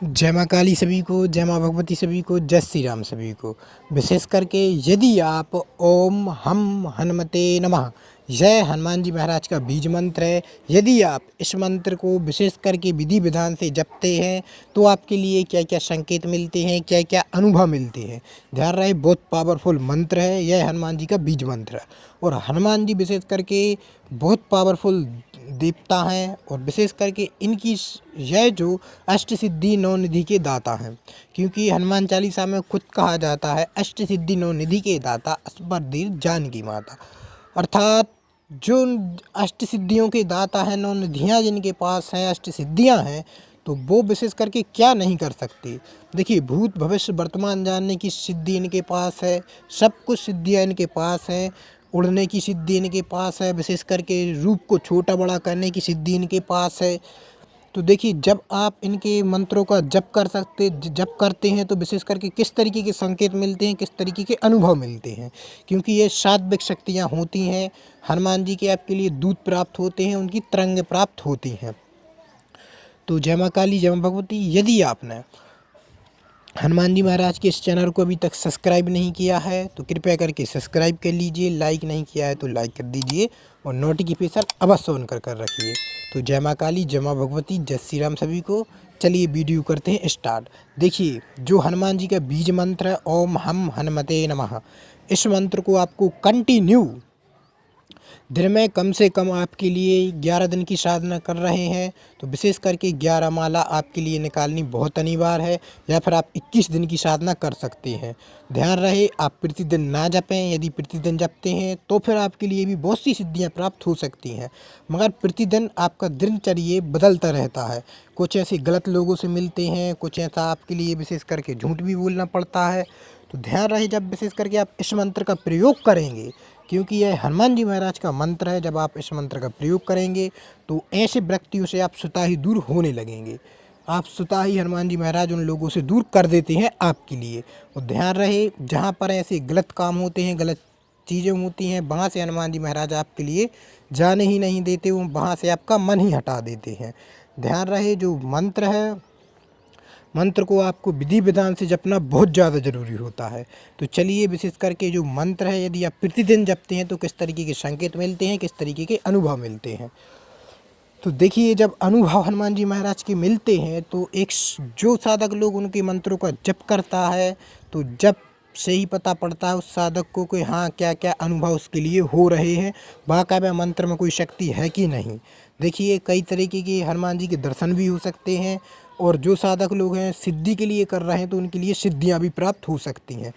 जय माँ काली सभी को, जय माँ भगवती सभी को, जय श्री राम सभी को। विशेष करके यदि आप ओम हम हनुमते नमः जय हनुमान जी महाराज का बीज मंत्र है, यदि आप इस मंत्र को विशेष करके विधि विधान से जपते हैं तो आपके लिए क्या क्या संकेत मिलते हैं, क्या क्या अनुभव मिलते हैं। ध्यान रहे, बहुत पावरफुल मंत्र है यह, हनुमान जी का बीज मंत्र है। और हनुमान जी विशेष करके बहुत पावरफुल देवता हैं और विशेष करके इनकी यह जो अष्ट सिद्धि नौ निधि के दाता हैं, क्योंकि हनुमान चालीसा में खुद कहा जाता है अष्ट सिद्धि नौ निधि के दाता अस्पर्धीर जानकी माता। अर्थात जो अष्ट सिद्धियों के दाता हैं, नौ निधियाँ जिनके पास हैं, अष्ट सिद्धियाँ हैं, तो वो विशेष करके क्या नहीं कर सकते। देखिए, भूत भविष्य वर्तमान जानने की सिद्धि इनके पास है, सब कुछ सिद्धियाँ इनके पास हैं। उड़ने की सिद्धि इनके पास है, विशेष करके रूप को छोटा बड़ा करने की सिद्धि इनके पास है। तो देखिए, जब आप इनके मंत्रों का जप करते हैं तो विशेष करके किस तरीके के संकेत मिलते हैं, किस तरीके के अनुभव मिलते हैं, क्योंकि ये सात्विक शक्तियाँ होती हैं। हनुमान जी के आपके लिए दूत प्राप्त होते हैं, उनकी तरंग प्राप्त होती हैं। तो जय माँ काली, जय माँ भगवती। यदि आपने हनुमान जी महाराज के इस चैनल को अभी तक सब्सक्राइब नहीं किया है तो कृपया करके सब्सक्राइब कर लीजिए, लाइक नहीं किया है तो लाइक कर दीजिए और नोटिफिकेशन अवश्य ऑन कर रखिए। तो जय माँ काली, जय माँ भगवती, जय श्री राम सभी को। चलिए वीडियो करते हैं स्टार्ट। देखिए, जो हनुमान जी का बीज मंत्र है ओम हम हनुमते नमः, इस मंत्र को आपको कंटिन्यू दिन में कम से कम आपके लिए 11 दिन की साधना कर रहे हैं तो विशेष करके 11 माला आपके लिए निकालनी बहुत अनिवार्य है, या फिर आप 21 दिन की साधना कर सकते हैं। ध्यान रहे, आप प्रतिदिन ना जपें। यदि प्रतिदिन जपते हैं तो फिर आपके लिए भी बहुत सी सिद्धियां प्राप्त हो सकती हैं, मगर प्रतिदिन आपका दिनचर्या बदलता रहता है। कुछ ऐसे गलत लोगों से मिलते हैं, कुछ ऐसा आपके लिए विशेष करके झूठ भी बोलना पड़ता है। तो ध्यान रहे, जब विशेष करके आप इस मंत्र का प्रयोग करेंगे, क्योंकि यह हनुमान जी महाराज का मंत्र है, जब आप इस मंत्र का प्रयोग करेंगे तो ऐसे व्यक्तियों से आप स्वतः ही दूर होने लगेंगे। आप स्वतः ही हनुमान जी महाराज उन लोगों से दूर कर देते हैं आपके लिए। और ध्यान रहे, जहाँ पर ऐसे गलत काम होते हैं, गलत चीज़ें होती हैं, वहाँ से हनुमान जी महाराज आपके लिए जाने ही नहीं देते, वो वहाँ से आपका मन ही हटा देते हैं। ध्यान रहे, जो मंत्र है, मंत्र को आपको विधि विधान से जपना बहुत ज़्यादा ज़रूरी होता है। तो चलिए, विशेष करके जो मंत्र है, यदि आप प्रतिदिन जपते हैं तो किस तरीके के संकेत मिलते हैं, किस तरीके के अनुभव मिलते हैं। तो देखिए, जब अनुभव हनुमान जी महाराज के मिलते हैं तो एक जो साधक लोग उनके मंत्रों का जप करता है तो जप से ही पता पड़ता है उस साधक को कि हाँ, क्या क्या अनुभव उसके लिए हो रहे हैं, वाकई में मंत्र में कोई शक्ति है कि नहीं। देखिए, कई तरीके के हनुमान जी के दर्शन भी हो सकते हैं, और जो साधक लोग हैं सिद्धि के लिए कर रहे हैं तो उनके लिए सिद्धियां भी प्राप्त हो सकती हैं।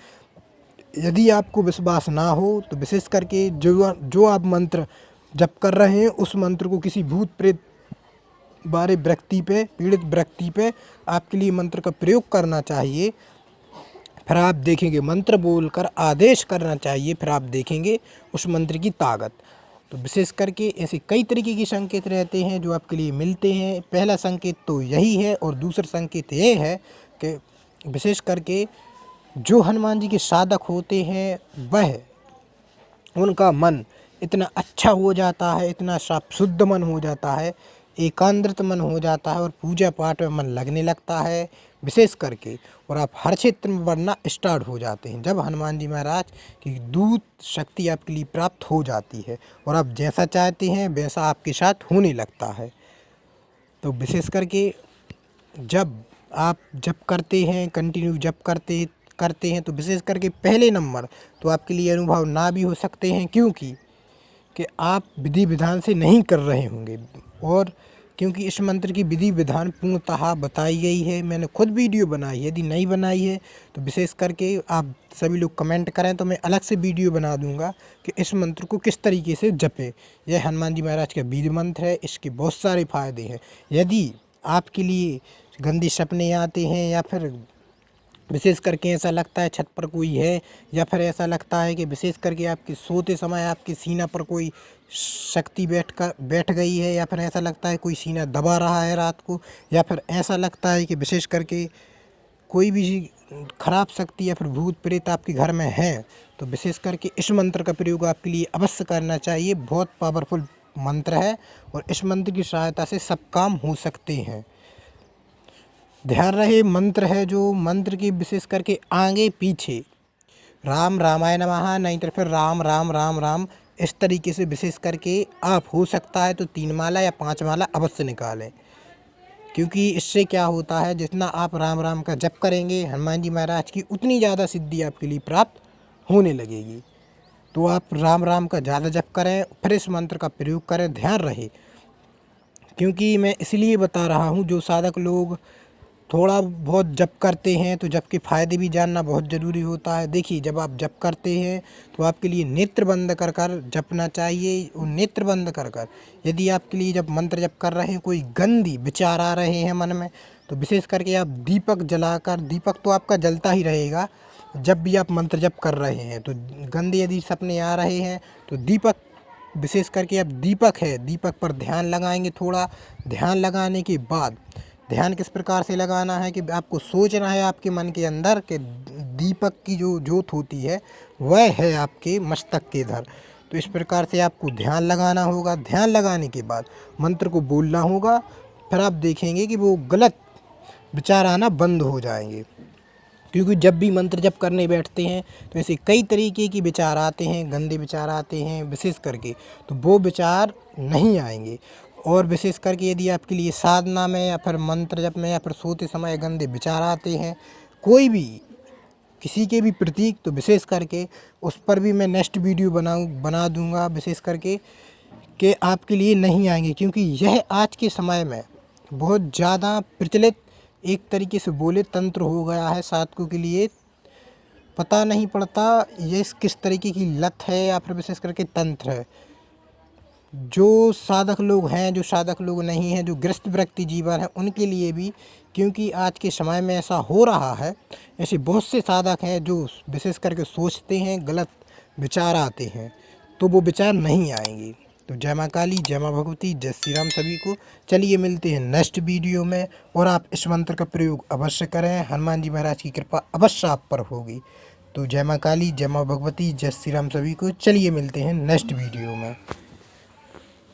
यदि आपको विश्वास ना हो तो विशेष करके जो आप मंत्र जप कर रहे हैं उस मंत्र को किसी भूत प्रेत वाले व्यक्ति पे, पीड़ित व्यक्ति पे आपके लिए मंत्र का प्रयोग करना चाहिए। फिर आप देखेंगे, मंत्र बोलकर आदेश करना चाहिए, फिर आप देखेंगे उस मंत्र की ताकत। तो विशेष करके ऐसे कई तरीके के संकेत रहते हैं जो आपके लिए मिलते हैं। पहला संकेत तो यही है, और दूसरा संकेत ये है कि विशेष करके जो हनुमान जी के साधक होते हैं वह उनका मन इतना अच्छा हो जाता है, इतना साफ शुद्ध मन हो जाता है, एकांतृत मन हो जाता है और पूजा पाठ में मन लगने लगता है विशेष करके, और आप हर क्षेत्र में बढ़ना स्टार्ट हो जाते हैं जब हनुमान जी महाराज की दूत शक्ति आपके लिए प्राप्त हो जाती है, और आप जैसा चाहते हैं वैसा आपके साथ होने लगता है। तो विशेष करके जब आप जप करते हैं, कंटिन्यू जप करते करते हैं तो विशेष करके पहले नंबर तो आपके लिए अनुभव ना भी हो सकते हैं, क्योंकि कि आप विधि विधान से नहीं कर रहे होंगे, और क्योंकि इस मंत्र की विधि विधान पूर्णतः बताई गई है, मैंने खुद वीडियो बनाई है। यदि नहीं बनाई है तो विशेष करके आप सभी लोग कमेंट करें तो मैं अलग से वीडियो बना दूंगा कि इस मंत्र को किस तरीके से जपें। यह हनुमान जी महाराज का बीज मंत्र है, इसके बहुत सारे फायदे हैं। यदि आपके लिए गंदे सपने आते हैं, या फिर विशेष करके ऐसा लगता है छत पर कोई है, या फिर ऐसा लगता है कि विशेष करके आपके सोते समय आपके सीना पर कोई शक्ति बैठ गई है, या फिर ऐसा लगता है कोई सीना दबा रहा है रात को, या फिर ऐसा लगता है कि विशेष करके कोई भी खराब शक्ति या फिर भूत प्रेत आपके घर में है, तो विशेष करके इस मंत्र का प्रयोग आपके लिए अवश्य करना चाहिए। बहुत पावरफुल मंत्र है और इस मंत्र की सहायता से सब काम हो सकते हैं। ध्यान रहे मंत्र है जो मंत्र की विशेष करके आगे पीछे राम रामाय नमः, नहीं तो फिर राम राम राम राम, इस तरीके से विशेष करके आप हो सकता है तो 3 माला या 5 माला अवश्य निकालें। क्योंकि इससे क्या होता है, जितना आप राम राम का जप करेंगे हनुमान जी महाराज की उतनी ज़्यादा सिद्धि आपके लिए प्राप्त होने लगेगी। तो आप राम राम का ज़्यादा जप करें, फिर इस मंत्र का प्रयोग करें। ध्यान रहे, क्योंकि मैं इसलिए बता रहा हूँ, जो साधक लोग थोड़ा बहुत जप करते हैं तो जप के फ़ायदे भी जानना बहुत ज़रूरी होता है। देखिए, जब आप जप करते हैं तो आपके लिए नेत्र बंद कर कर जपना चाहिए। और नेत्र बंद कर कर यदि आपके लिए जब मंत्र जप कर रहे हैं कोई गंदी विचार आ रहे हैं मन में, तो विशेष करके आप दीपक जलाकर, दीपक तो आपका जलता ही रहेगा जब भी आप मंत्र जप कर रहे हैं, तो गंदे यदि सपने आ रहे हैं तो दीपक, विशेष करके आप दीपक है, दीपक पर ध्यान लगाएंगे। थोड़ा ध्यान लगाने के बाद, ध्यान किस प्रकार से लगाना है कि आपको सोचना है आपके मन के अंदर कि दीपक की जो ज्योत होती है वह है आपके मस्तक के इधर। तो इस प्रकार से आपको ध्यान लगाना होगा। ध्यान लगाने के बाद मंत्र को बोलना होगा, फिर आप देखेंगे कि वो गलत विचार आना बंद हो जाएंगे। क्योंकि जब भी मंत्र जप करने बैठते हैं तो ऐसे कई तरीके के विचार आते हैं, गंदे विचार आते हैं विशेष करके, तो वो विचार नहीं आएंगे। और विशेष करके यदि आपके लिए साधना में या फिर मंत्र जप में या फिर सोते समय गंदे विचार आते हैं कोई भी, किसी के भी प्रतीक, तो विशेष करके उस पर भी मैं नेक्स्ट वीडियो बना दूंगा विशेष करके, कि आपके लिए नहीं आएंगे। क्योंकि यह आज के समय में बहुत ज़्यादा प्रचलित एक तरीके से बोले तंत्र हो गया है। साधकों के लिए पता नहीं पड़ता ये किस तरीके की लत है या फिर विशेष करके तंत्र है। जो साधक लोग हैं, जो साधक लोग नहीं हैं, जो गृहस्थ व्यक्ति जीवन है, उनके लिए भी, क्योंकि आज के समय में ऐसा हो रहा है, ऐसे बहुत से साधक हैं जो विशेष करके सोचते हैं, गलत विचार आते हैं, तो वो विचार नहीं आएंगे। तो जय माँ काली, जय माँ भगवती, जय श्री राम सभी को। चलिए मिलते हैं नेक्स्ट वीडियो में, और आप इस मंत्र का प्रयोग अवश्य करें, हनुमान जी महाराज की कृपा अवश्य आप पर होगी। तो जय माँ काली, जय माँ भगवती, जय श्री राम सभी को। चलिए मिलते हैं नेक्स्ट वीडियो में।